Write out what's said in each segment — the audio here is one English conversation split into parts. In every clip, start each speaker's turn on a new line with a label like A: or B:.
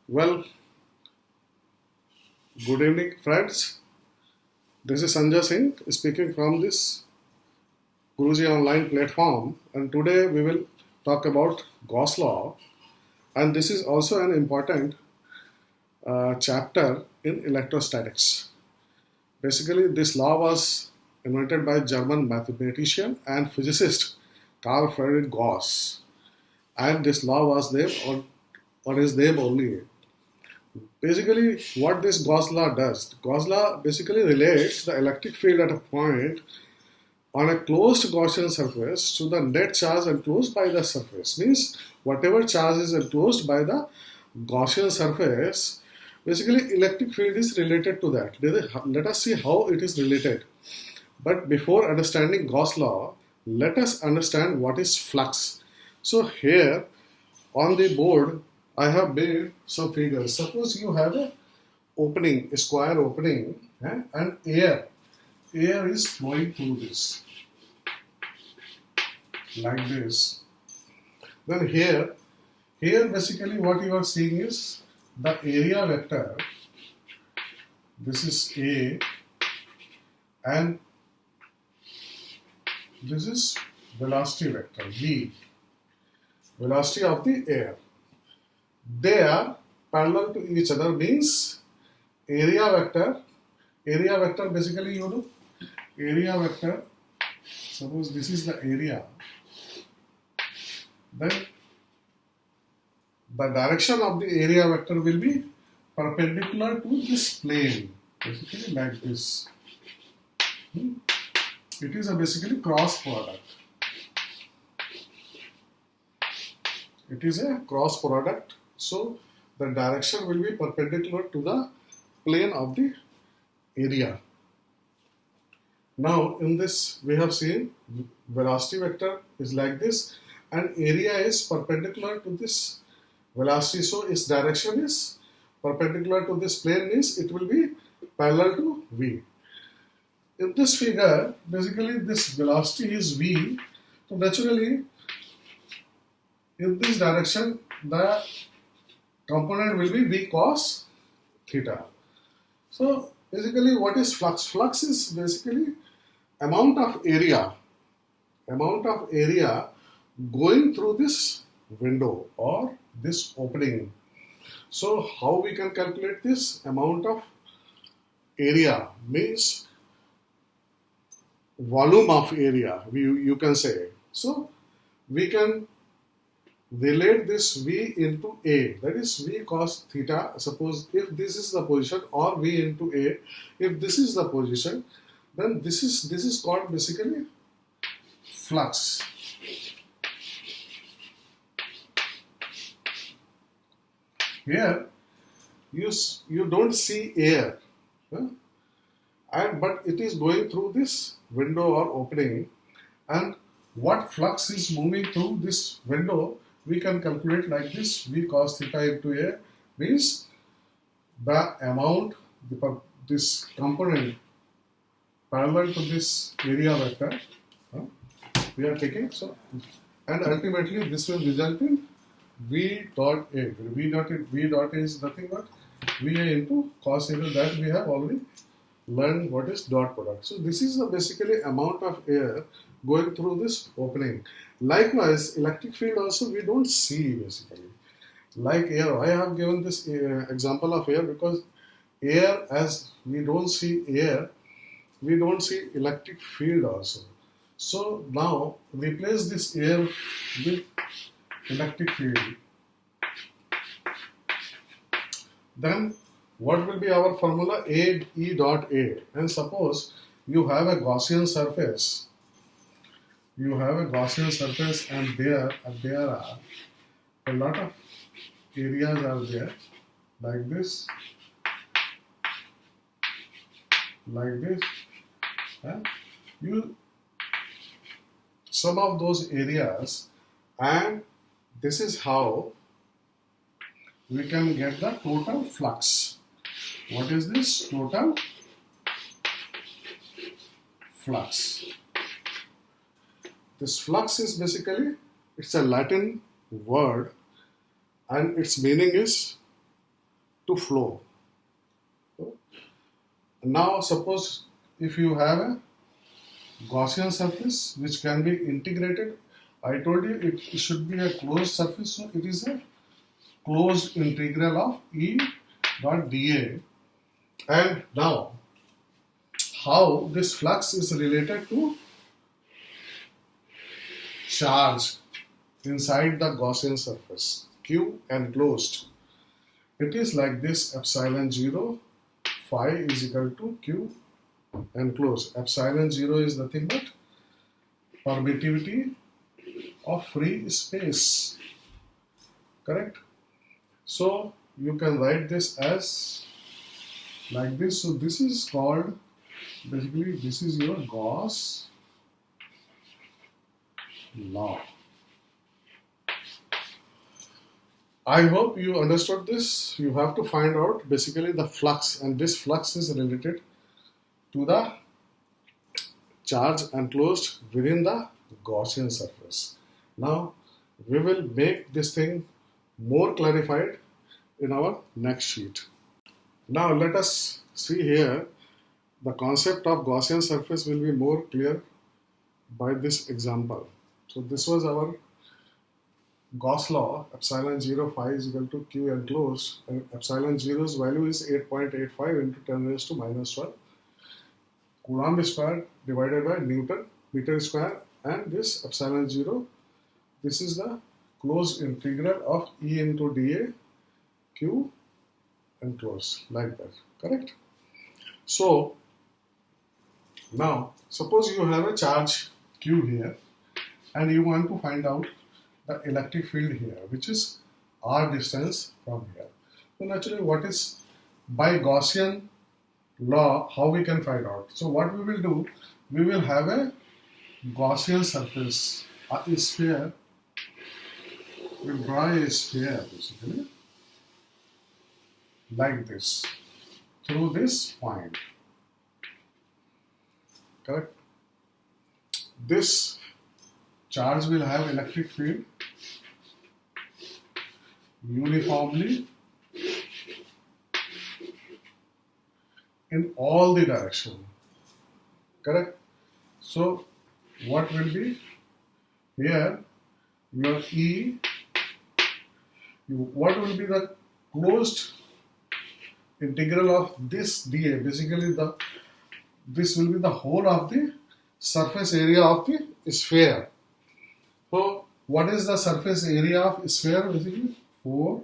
A: Well, good evening, friends. This is Sanjay Singh speaking from this Guruji online platform, and today we will talk about Gauss law. And this is also an important chapter in electrostatics. Basically, this law was invented by German mathematician and physicist Carl Friedrich Gauss, and this law was there on his name only. Basically, what this Gauss law does, Gauss law basically relates the electric field at a point on a closed Gaussian surface to the net charge enclosed by the surface. Means whatever charge is enclosed by the Gaussian surface, basically electric field is related to that. Let us see how it is related. But before understanding Gauss law, let us understand what is flux. So here on the board, I have made some figures. Suppose you have a opening, a square opening, and air is flowing through this, like this. Then here basically what you are seeing is the area vector. This is A, and this is velocity vector V, velocity of the air. They are parallel to each other, means area vector basically area vector, suppose this is the area, then the direction of the area vector will be perpendicular to this plane, basically like this. It is a basically cross product. It is a cross product. So the direction will be perpendicular to the plane of the area. Now in this we have seen velocity vector is like this and area is perpendicular to this velocity. So its direction is perpendicular to this plane, means it will be parallel to V. In this figure, basically this velocity is V. So naturally in this direction the component will be V cos theta. So basically what is flux? Flux is basically amount of area going through this window or this opening. So how we can calculate this? Amount of area means volume of area, you can say. So we can relate this V into A, that is V cos theta. Suppose if this is the position, or V into A, if this is the position, then this is called basically flux. Here you don't see air, but it is going through this window or opening, and what flux is moving through this window we can calculate like this: V cos theta into A, means the amount, this component parallel to this area vector we are taking. So, and ultimately this will result in V dot A. V dot A is nothing but VA into cos theta, that we have already learned what is dot product. So this is the basically amount of air going through this opening. Likewise, electric field also we don't see basically. Like air, I have given this example of air because air, as we don't see air, we don't see electric field also. So now replace this air with electric field. Then what will be our formula? A E dot A. And suppose you have a Gaussian surface. You have a Gaussian surface, and there are a lot of areas are there, like this, like this. Some of those areas, and this is how we can get the total flux. What is this? Total flux. This flux is basically, it's a Latin word, and its meaning is to flow. Now suppose if you have a Gaussian surface which can be integrated, I told you it should be a closed surface, so it is a closed integral of E dot dA. And now how this flux is related to charge inside the Gaussian surface Q enclosed. It is like this: epsilon 0 phi is equal to Q enclosed. Epsilon 0 is nothing but permittivity of free space, correct? So you can write this as like this. So this is called, basically this is your Gauss law. I hope you understood this. You have to find out basically the flux, and this flux is related to the charge enclosed within the Gaussian surface. Now we will make this thing more clarified in our next sheet. Now let us see here, the concept of Gaussian surface will be more clear by this example. So this was our Gauss law. Epsilon 0 phi is equal to Q enclosed, and epsilon 0's value is 8.85 into 10 raised to minus 12 Coulomb square divided by Newton meter square, and this epsilon 0, this is the closed integral of E into dA Q enclosed, like that, correct? So now suppose you have a charge Q here and you want to find out the electric field here, which is r distance from here. So naturally, what is by Gaussian law, how we can find out? So what we will do, we will have a Gaussian surface, a sphere. We'll draw a sphere basically like this through this point, correct? This charge will have electric field uniformly in all the direction, correct? So what will be here, your E, what will be the closed integral of this dA? Basically this will be the whole of the surface area of the sphere. So what is the surface area of sphere? Basically 4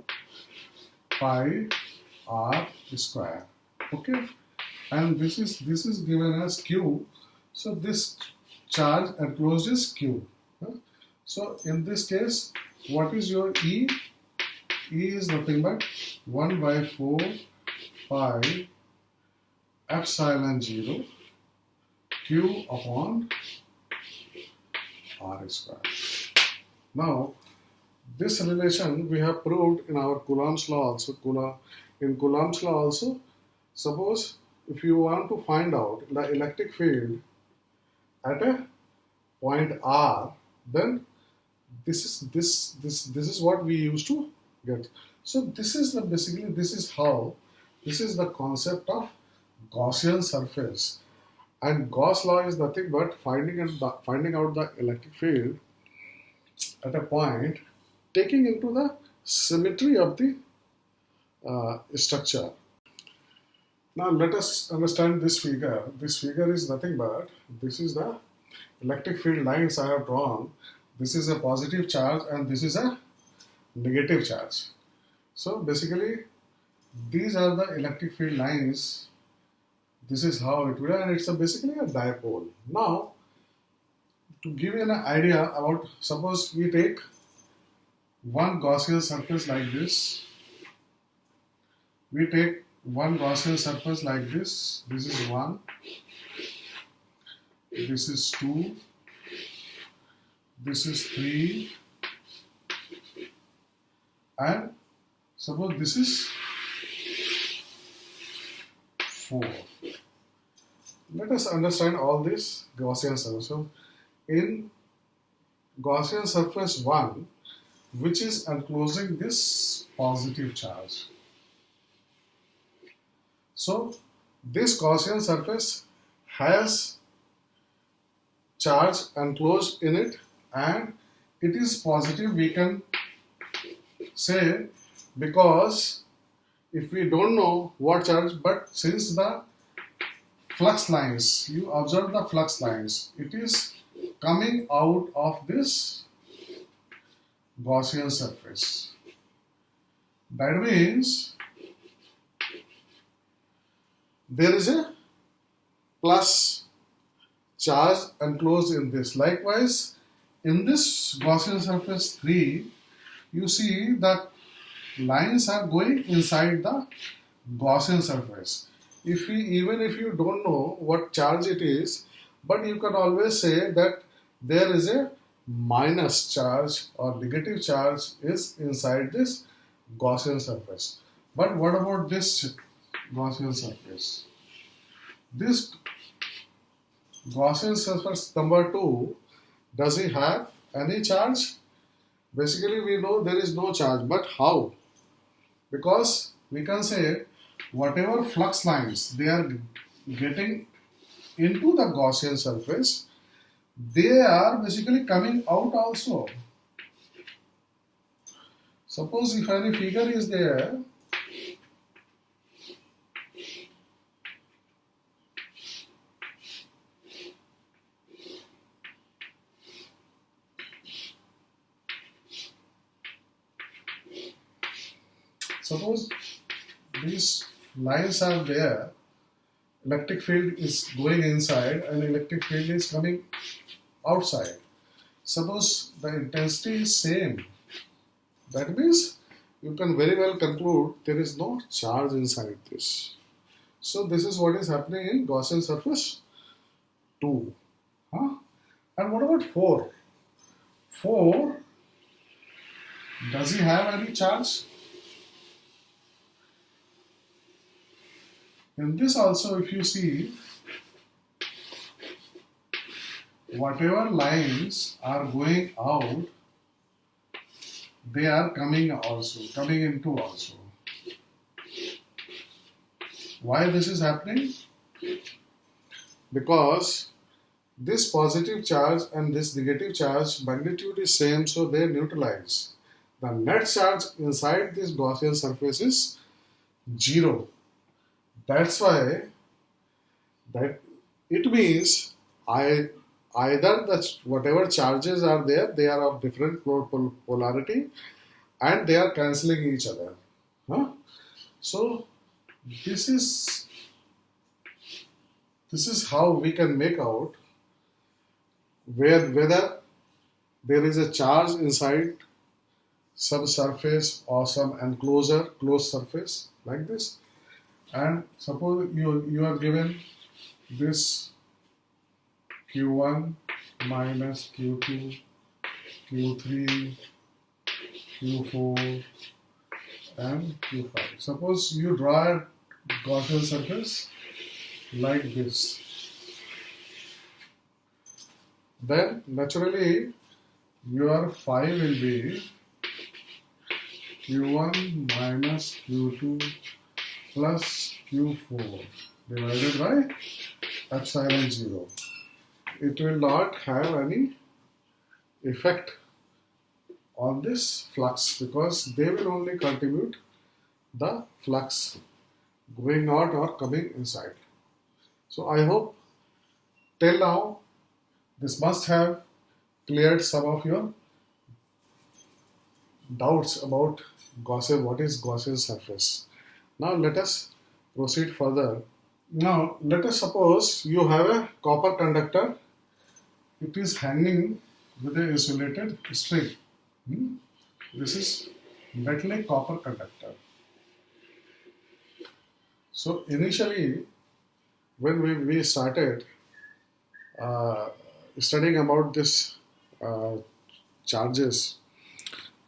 A: pi r square, okay? And this is given as Q. So this charge enclosed is Q. So in this case, what is your E? E is nothing but 1 by 4 pi epsilon 0 Q upon r square. Now this relation we have proved in our Coulomb's law also. In Coulomb's law also, suppose if you want to find out the electric field at a point r, then this is what we used to get. So this is the basically this is the concept of Gaussian surface, and Gauss law is nothing but finding out the electric field at a point, taking into the symmetry of the structure. Now let us understand this figure. This figure is nothing but, this is the electric field lines I have drawn. This is a positive charge and this is a negative charge. So basically these are the electric field lines. This is how it will, and it's basically a dipole. Now to give you an idea about, suppose we take one Gaussian surface like this. We take one Gaussian surface like this. This is 1. This is 2. This is 3. And suppose this is 4. Let us understand all this Gaussian surface. So in Gaussian surface 1, which is enclosing this positive charge, So this Gaussian surface has charge enclosed in it, and it is positive, we can say, because if we don't know what charge, but since the flux lines, you observe the flux lines, it is coming out of this Gaussian surface. That means there is a plus charge enclosed in this. Likewise, in this Gaussian surface 3, you see that lines are going inside the Gaussian surface. Even if you don't know what charge it is, but you can always say that there is a minus charge or negative charge is inside this Gaussian surface. But what about this Gaussian surface? This Gaussian surface number 2, does it have any charge? Basically, we know there is no charge, but how? Because we can say whatever flux lines they are getting into the Gaussian surface, they are basically coming out also. Suppose if any figure is there, suppose these lines are there, electric field is going inside and electric field is coming outside. Suppose the intensity is same, that means you can very well conclude there is no charge inside this. So this is what is happening in Gaussian surface 2. And what about 4? 4, does it have any charge? In this also, if you see, whatever lines are going out, they are coming into also. Why this is happening? Because this positive charge and this negative charge magnitude is same, so they neutralize. The net charge inside this Gaussian surface is 0. That's why that it means either that whatever charges are there, they are of different polarity and they are cancelling each other. So this is how we can make out whether there is a charge inside some surface or some enclosure, closed surface like this. And suppose you are given this Q1 minus Q2, Q3, Q4 and Q5. Suppose you draw a Gaussian surface like this. Then naturally your phi will be Q1 minus Q2 plus Q4 divided by epsilon 0. It will not have any effect on this flux because they will only contribute the flux going out or coming inside. So I hope till now this must have cleared some of your doubts about Gaussian, what is Gaussian surface. Now let us proceed further. Now let us suppose you have a copper conductor. It is hanging with a insulated string. This is metallic copper conductor. So initially when we started studying about this charges,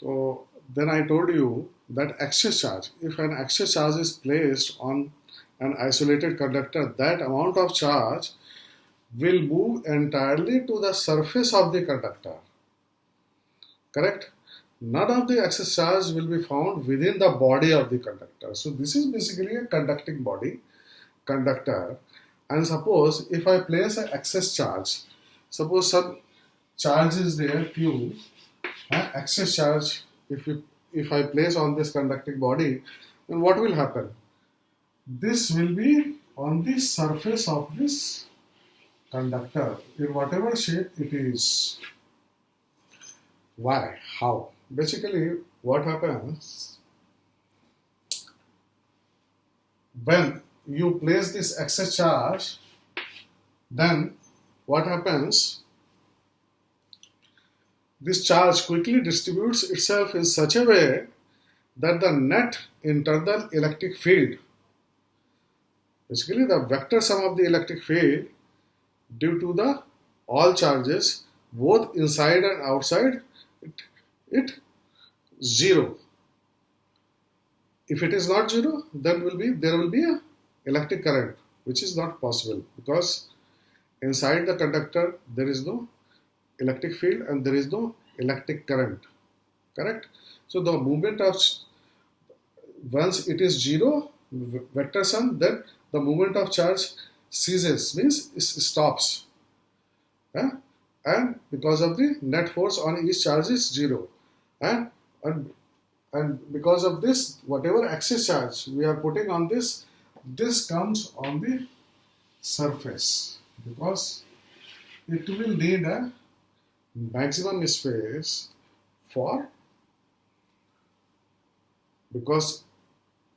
A: so then I told you that excess charge, if an excess charge is placed on an isolated conductor, that amount of charge will move entirely to the surface of the conductor. Correct? None of the excess charge will be found within the body of the conductor. So this is basically a conducting body. conductor, and suppose if I place an excess charge, suppose some charge is there, Q, excess charge, if I place on this conducting body, then what will happen? This will be on the surface of this conductor in whatever shape it is. Why? How? Basically, what happens when you place this excess charge, then what happens? This charge quickly distributes itself in such a way that the net internal electric field, basically the vector sum of the electric field due to the all charges both inside and outside, it zero. If it is not zero, then there will be a electric current, which is not possible because inside the conductor there is no electric field and there is no electric current. Correct? So the movement of, once it is zero vector sum, then the movement of charge ceases, means it stops. And because of the net force on each charge is zero. And because of this, whatever excess charge we are putting on this comes on the surface, because it will need a maximum space for, because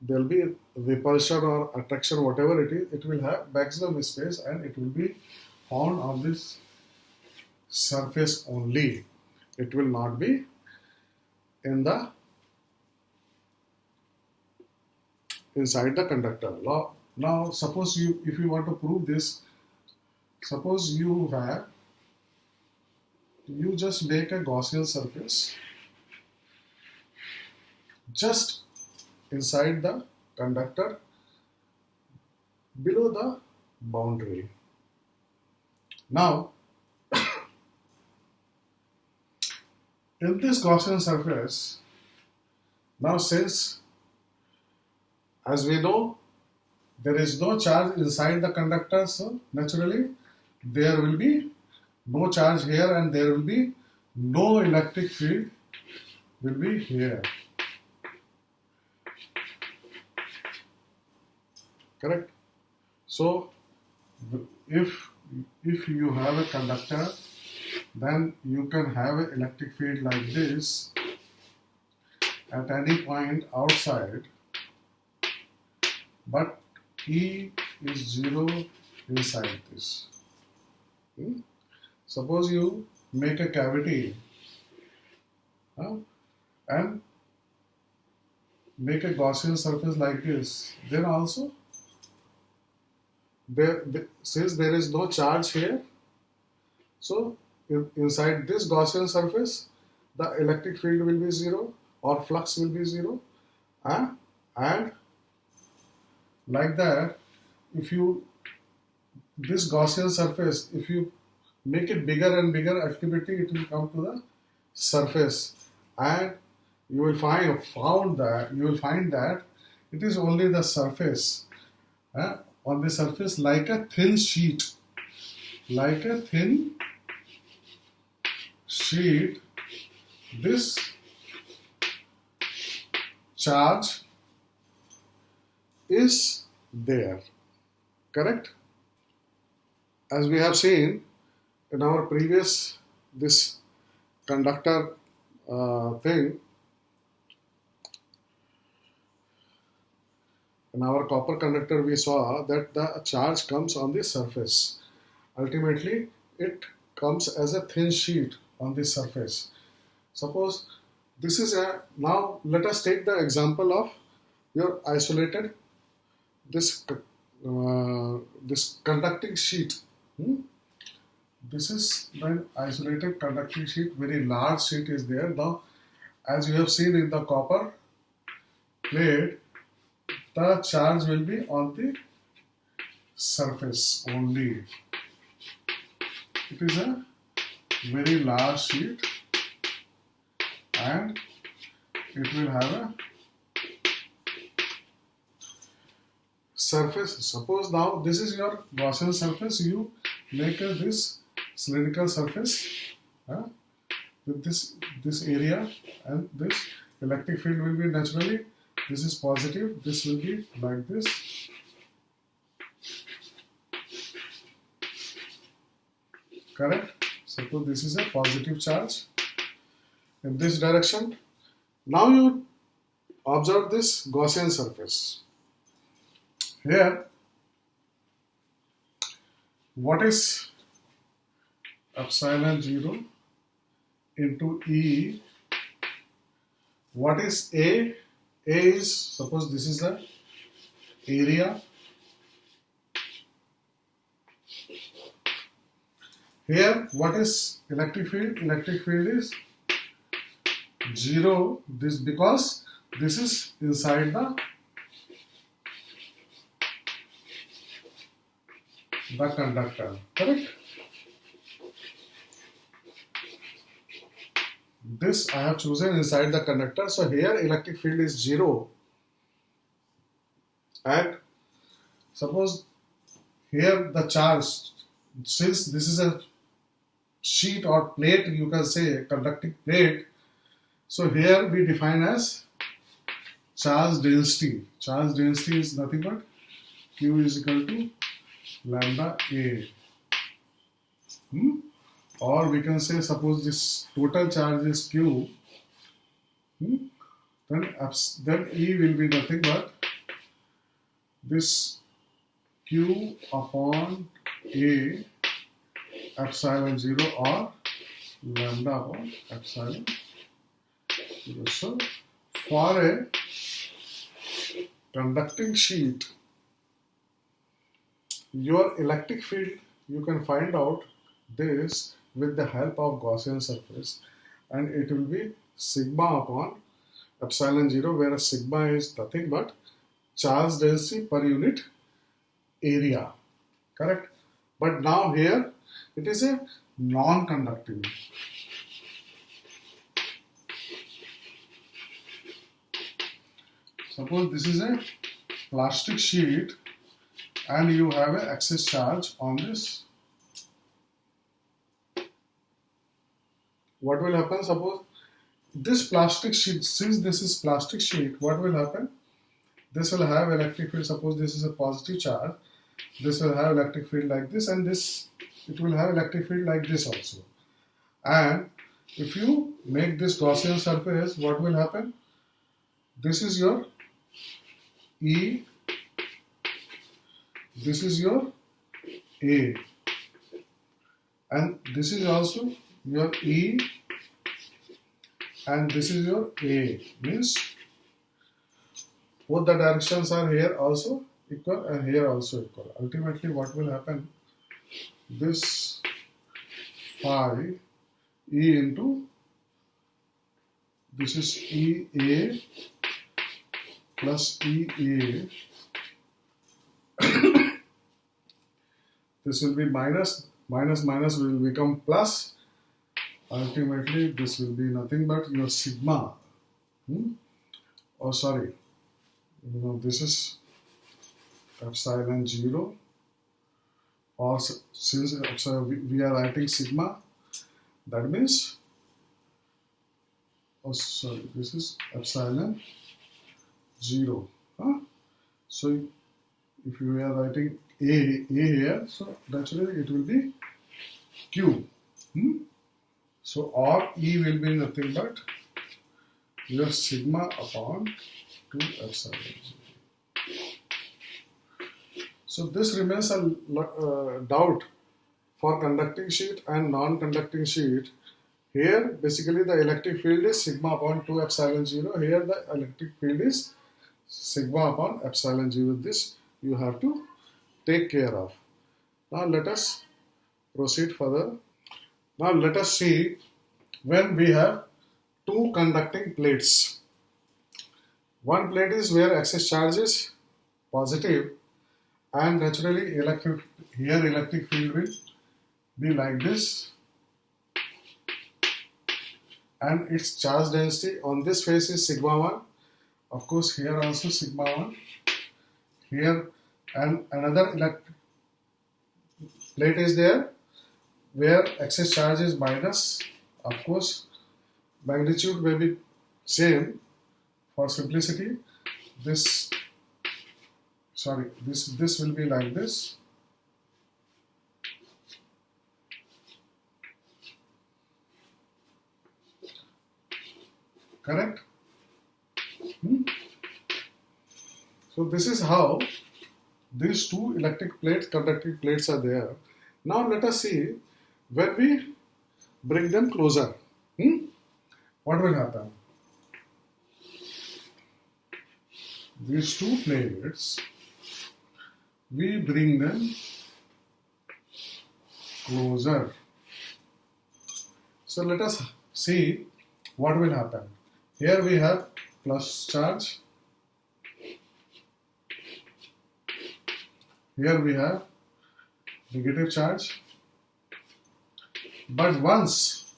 A: there will be repulsion or attraction, whatever it is, it will have maximum space and it will be found on this surface only. It will not be in the inside the conductor. Now suppose if you want to prove this, suppose you just make a Gaussian surface just inside the conductor below the boundary. Now in this Gaussian surface, now since as we know there is no charge inside the conductor, so naturally there will be no charge here and there will be no electric field will be here. Correct? So if you have a conductor, then you can have an electric field like this at any point outside, but E is zero inside this. Suppose you make a cavity and make a Gaussian surface like this, then also since there is no charge here, so inside this Gaussian surface the electric field will be zero or flux will be zero, and like that, if you this Gaussian surface, if you make it bigger and bigger, ultimately it will come to the surface, and you will find that it is only the surface. On the surface, like a thin sheet, this charge is there. Correct? As we have seen in our previous this conductor thing, in our copper conductor we saw that the charge comes on the surface. Ultimately it comes as a thin sheet on the surface. Suppose this is now let us take the example of your isolated this conducting sheet. This is an isolated conducting sheet, very large sheet is there. Now as you have seen in the copper plate, the charge will be on the surface only. It is a very large sheet and it will have a surface, suppose now this is your Gaussian surface, you make this cylindrical surface with this area, and this electric field will be naturally, this is positive, this will be like this. Correct? Suppose this is a positive charge in this direction. Now you observe this Gaussian surface. Here, what is epsilon 0 into E? What is A? A is, suppose this is the area. Here, what is electric field? Electric field is 0, this because this is inside the conductor, correct? This I have chosen inside the conductor, so here electric field is 0, and suppose here the charge, since this is a sheet or plate, you can say a conducting plate, so here we define as charge density. Charge density is nothing but Q is equal to lambda A. Or we can say, suppose this total charge is Q, then E will be nothing but this Q upon A epsilon 0 or lambda upon epsilon 0. So for a conducting sheet, your electric field, you can find out this with the help of Gaussian surface, and it will be sigma upon epsilon 0, where sigma is nothing but charge density per unit area, correct? But now here it is a non-conducting. Suppose this is a plastic sheet and you have an excess charge on this. What will happen? Suppose this plastic sheet, since this is plastic sheet, what will happen? This will have electric field. Suppose this is a positive charge, this will have electric field like this, and this, it will have electric field like this also. And if you make this Gaussian surface, what will happen? This is your E, this is your A, and this is also your E, and this is your A. Means both the directions are here also equal and here also equal. Ultimately what will happen? This phi E into, this is EA plus EA, this will be minus, minus will become plus. Ultimately this will be nothing but your sigma. Oh sorry, this is epsilon 0, or since we are writing sigma, that means, oh sorry, this is epsilon 0. So if you are writing A here, so naturally it will be Q. So or E will be nothing but your sigma upon 2 epsilon 0. So this remains a doubt for conducting sheet and non-conducting sheet. Here basically the electric field is sigma upon 2 epsilon 0. Here the electric field is sigma upon epsilon 0. This you have to take care of. Now let us proceed further. Now let us see when we have two conducting plates. One plate is where excess charge is positive, and naturally electric field will be like this, and its charge density on this face is sigma 1. Of course here also sigma 1. Here and another electric plate is there where excess charge is minus. Of course, magnitude may be same for simplicity. This will be like this. Correct? So this is how these two electric plates, conducting plates are there. Now let us see when we bring them closer. What will happen? These two plates, we bring them closer. So let us see what will happen. Here we have plus charge. Here we have negative charge. But once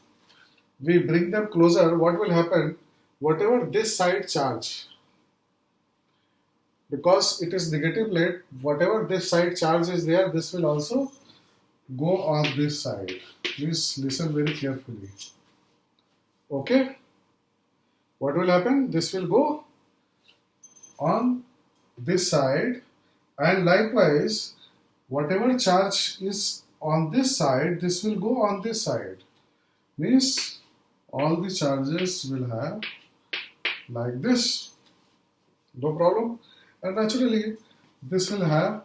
A: we bring them closer, what will happen? Whatever this side charge, because it is negative plate, whatever this side charge is there, this will also go on this side. Please listen very carefully. Okay? What will happen? This will go on this side, and likewise, whatever charge is on this side, this will go on this side. Means all the charges will have like this. No problem. And naturally, this will have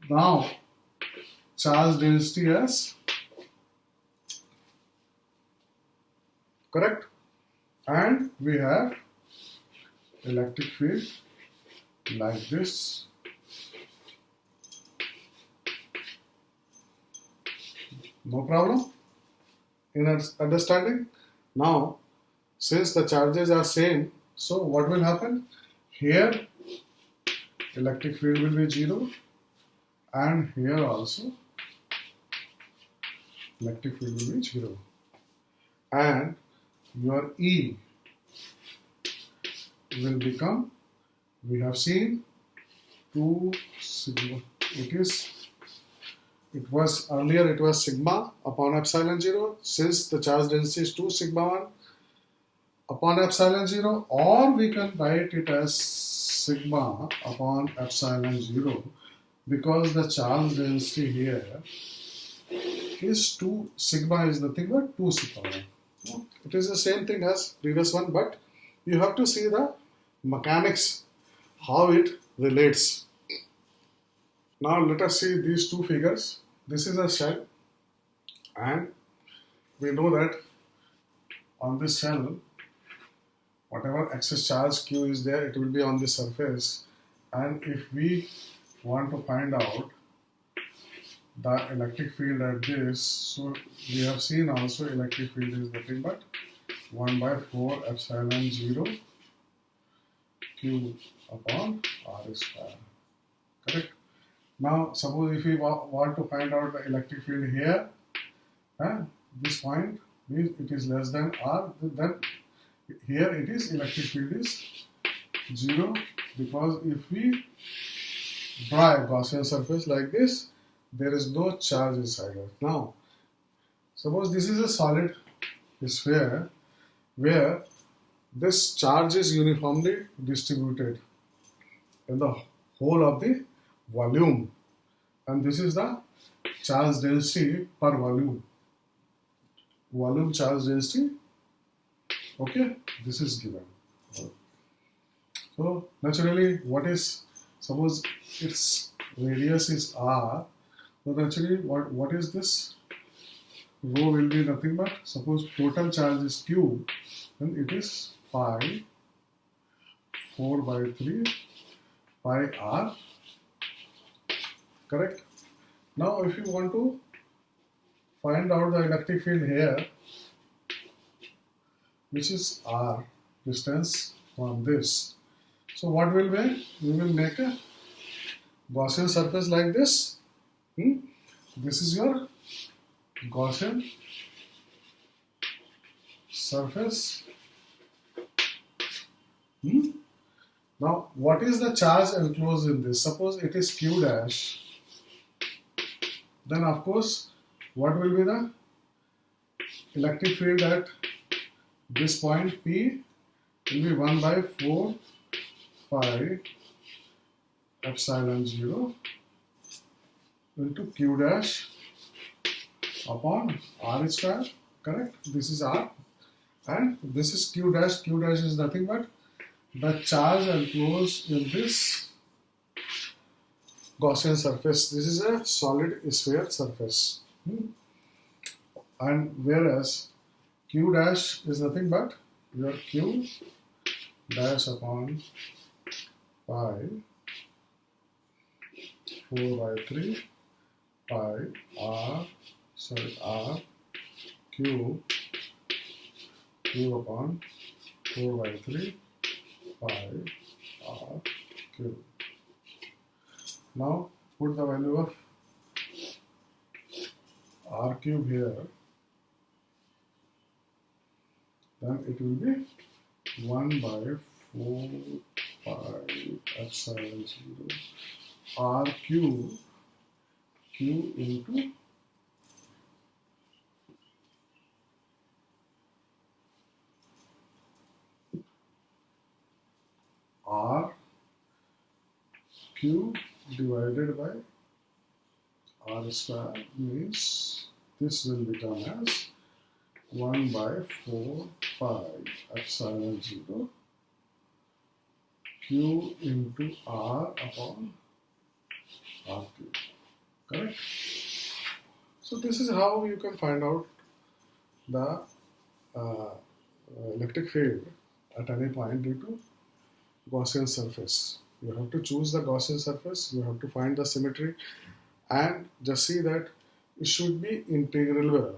A: now charge density as correct, and we have electric field like this. No problem in understanding. Now, since the charges are same, so what will happen? Here electric field will be 0, and here also electric field will be 0, and your E will become, we have seen, 2 sigma. It was earlier it was sigma upon epsilon 0. Since the charge density is 2 sigma 1 upon epsilon 0, or we can write it as sigma upon epsilon 0, because the charge density here is 2 sigma is nothing but 2 sigma 1. It is the same thing as previous one, but you have to see the mechanics, how it relates. Now let us see these two figures. This is a shell, and we know that on this shell, whatever excess charge Q is there, it will be on the surface. And if we want to find out the electric field at this, so we have seen also electric field is nothing but 1 by 4 epsilon 0 Q upon R square. Correct? Now suppose if we want to find out the electric field here, this point means it is less than R, then here it is electric field is 0, because if we draw a Gaussian surface like this, there is no charge inside it. Now suppose this is a solid sphere where this charge is uniformly distributed in the whole of the volume, and this is the charge density per volume. Volume charge density. Okay, this is given. So naturally, what is, suppose its radius is R, so naturally what is this? Rho will be nothing but, suppose total charge is Q, then it is pi 4 by 3 pi R. Correct? Now if you want to find out the electric field here, which is R, distance from this. So what will be? We will make a Gaussian surface like this. This is your Gaussian surface. Now, what is the charge enclosed in this? Suppose it is Q dash, then of course, what will be the electric field at this point P will be 1 by 4 pi epsilon 0 into Q dash upon R square, correct? This is R and this is Q dash. Q dash is nothing but the charge enclosed in this Gaussian surface. This is a solid sphere surface. And whereas Q dash is nothing but your Q dash upon pi 4 by 3 pi R Q upon 4 by 3 pi R Q. Now put the value of R cube here, then it will be 1 by 4 pi epsilon 0 R cube Q into R Q divided by R square, means this will become as 1 by 4 pi epsilon 0 Q into R upon R cube, correct? So this is how you can find out the electric field at any point due to Gaussian surface. You have to choose the Gaussian surface, you have to find the symmetry, and just see that it should be integrable.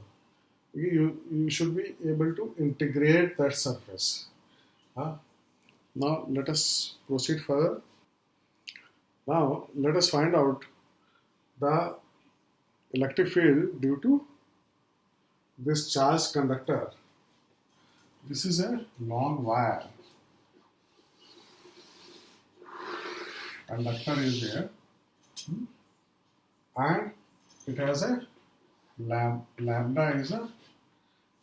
A: You should be able to integrate that surface. Now let us proceed further. Now let us find out the electric field due to this charged conductor. This is a long wire. Conductor is there and it has a lambda is a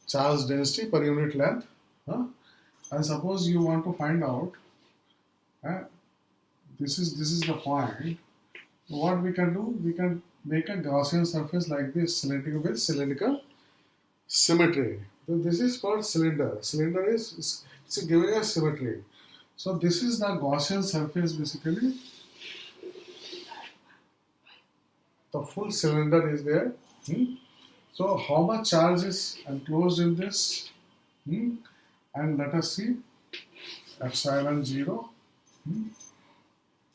A: charge density per unit length, and suppose you want to find out this is the point. What we can do, we can make a Gaussian surface like this, cylindrical with cylindrical symmetry. So this is called cylinder. Cylinder is it's giving us symmetry. So this is the Gaussian surface basically. The full cylinder is there. So how much charge is enclosed in this? And let us see, epsilon 0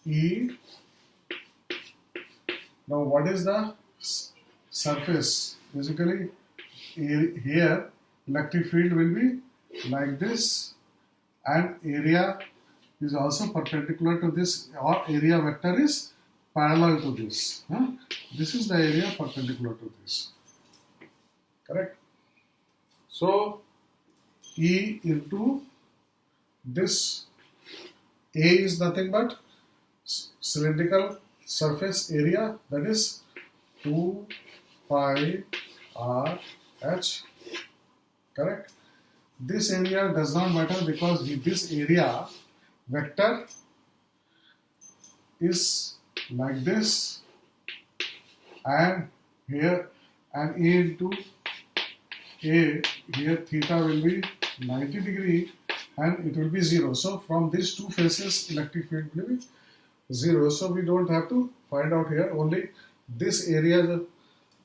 A: E. Now what is the surface? Basically here electric field will be like this, and area is also perpendicular to this, or area vector is parallel to this. This is the area perpendicular to this, correct? So E into this, A is nothing but cylindrical surface area, that is 2 pi R H, correct? This area does not matter because this area vector is like this, and here, and A into A, here theta will be 90 degree and it will be 0. So from these two faces electric field will be 0. So we don't have to find out here, only this area, the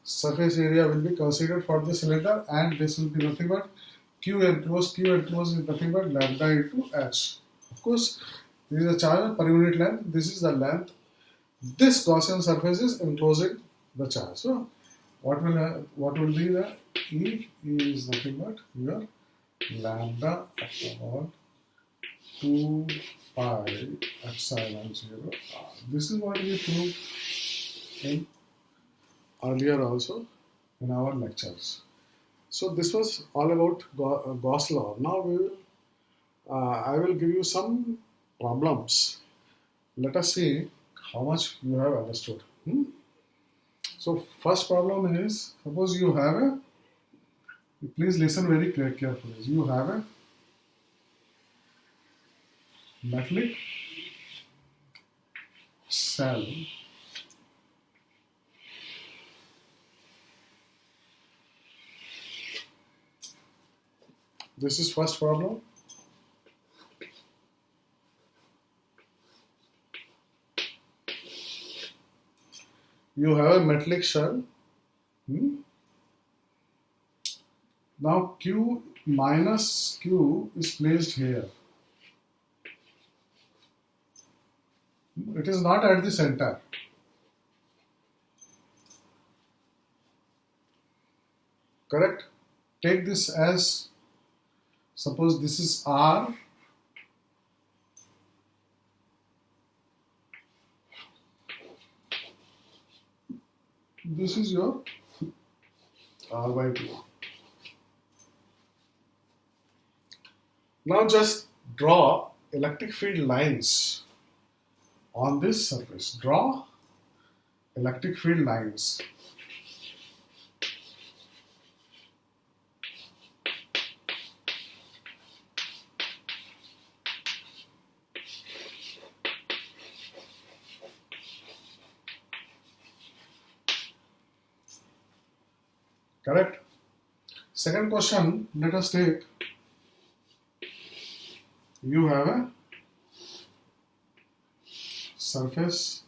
A: surface area will be considered for the cylinder, and this will be nothing but Q enclosed is nothing but lambda into H. Of course, this is a charge per unit length, this is the length. This Gaussian surface is enclosing the charge. So what will be the E? E is nothing but your lambda upon 2 pi epsilon 0 R. This is what we proved in earlier also in our lectures. So this was all about Gauss law. Now I will give you some problems. Let us see how much you have understood. So first problem is, suppose you have a, please listen very carefully. You have a metallic cell this is first problem. You have a metallic shell. Now Q minus Q is placed here. It is not at the center. Correct? Take this as, suppose this is R. This is your R by 2. Now just draw electric field lines on this surface. Draw electric field lines. Correct? Second question, let us take, you have a surface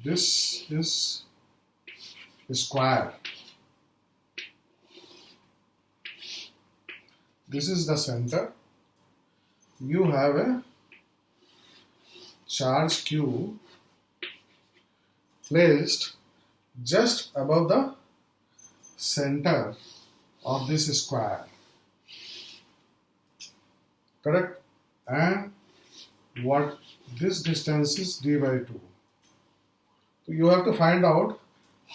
A: this is a square. This is the center. You have a charge Q placed just above the center of this square. Correct? And what this distance is d by 2. So you have to find out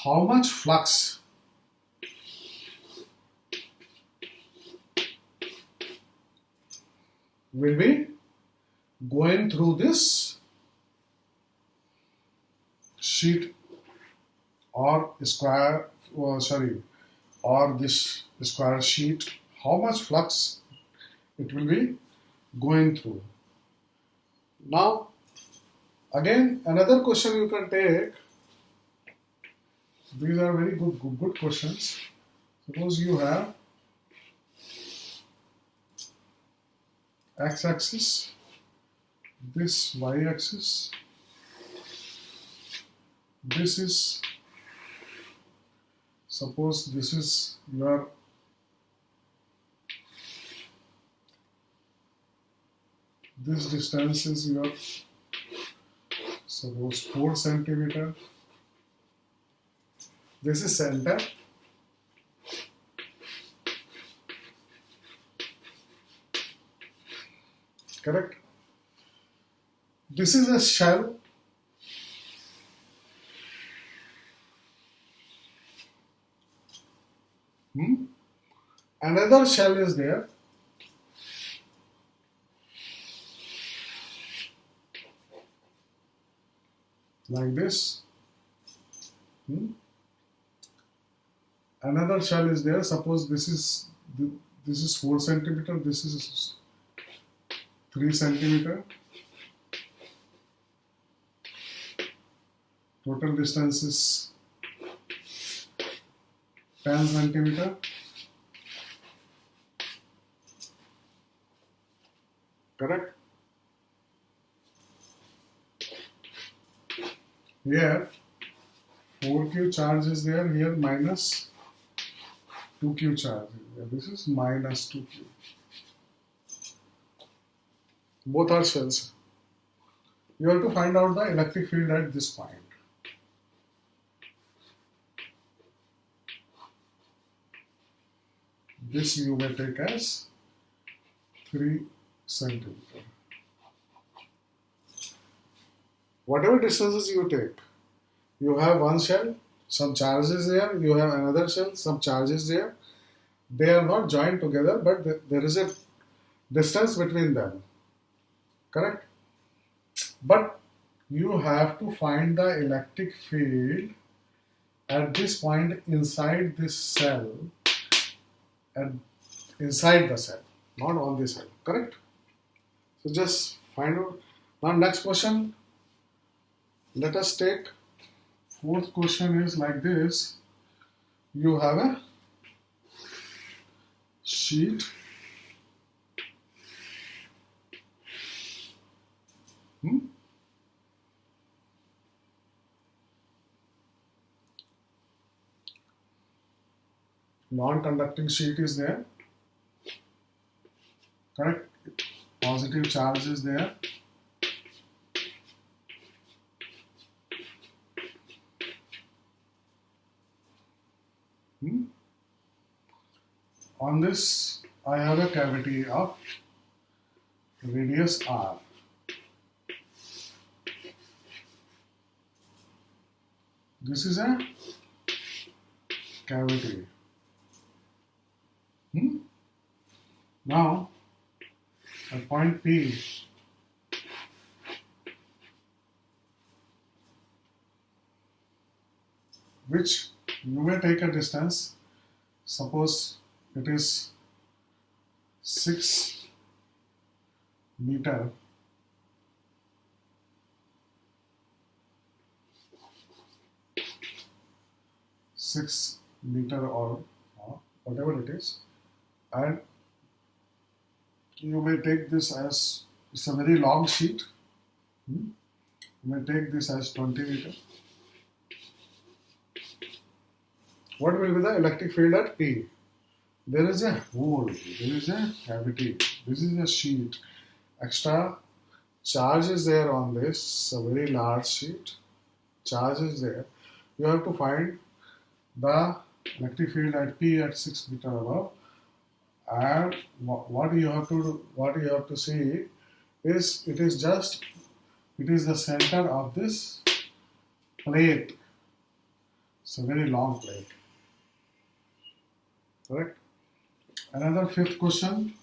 A: how much flux will be going through this sheet or square, or this square sheet. How much flux it will be going through. Now again another question you can take. These are very good questions. Suppose you have x-axis, this y-axis, this is, suppose this is your this distance is your, suppose 4 centimeter. This is center. Correct? This is a shell. Another shell is there. Like this. Another shell is there. Suppose this is 4 centimeter. This is 3 centimeter. Total distance is 10 centimeter. Correct? Here 4Q charge is there, here minus 2Q charge. This is minus 2Q. Both are shells. You have to find out the electric field at this point. This you may take as 3 centimeter. Whatever distances you take, you have one shell, some charges there, you have another shell, some charges there, They are not joined together, but there is a distance between them. Correct? But you have to find the electric field at this point inside this cell and inside the cell, not on the cell. Correct? So just find out. Now next question. Let us take fourth question is like this. You have a sheet non-conducting sheet is there. Correct? Positive charge is there. On this, I have a cavity of radius r. This is a cavity. Now, at point P, which you may take a distance, suppose it is 6 meter, or whatever it is, and you may take this as, it's a very long sheet, you may take this as 20 meter. What will be the electric field at P? There is a hole, there is a cavity, this is a sheet, extra charge is there on this, a very large sheet, charge is there. You have to find the electric field at P at 6 meter above, and what you have to see is it is the center of this plate. It's a very long plate. Correct? Another fifth question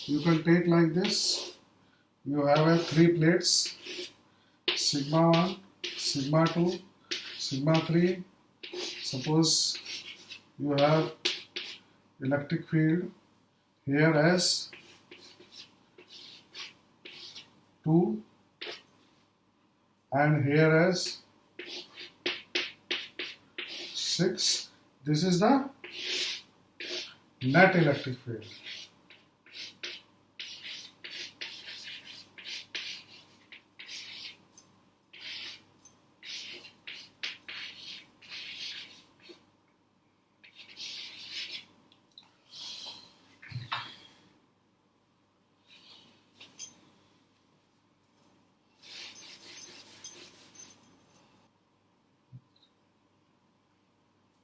A: you can take like this. You have 3 plates, sigma 1, sigma 2, sigma 3. Suppose you have electric field here as 2 and here as 6. This is the net electric field.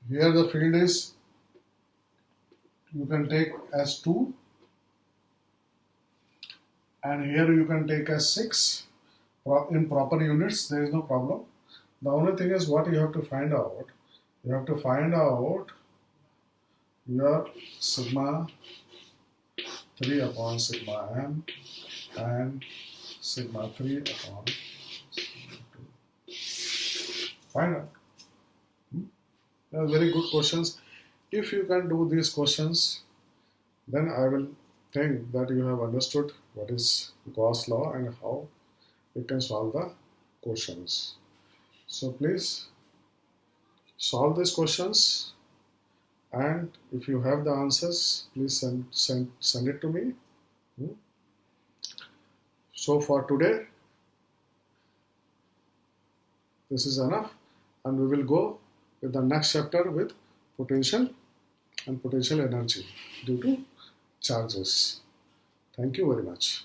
A: Here the field is, you can take as 2 and here you can take as 6 in proper units. There is no problem. The only thing is what you have to find out. You have to find out your sigma 3 upon sigma m and sigma 3 upon sigma 2. Find out. They are very good questions. If you can do these questions, then I will think that you have understood what is Gauss law and how you can solve the questions. So please solve these questions, and if you have the answers, please send it to me. So for today, this is enough, and we will go with the next chapter with potential and potential energy due to charges. Thank you very much.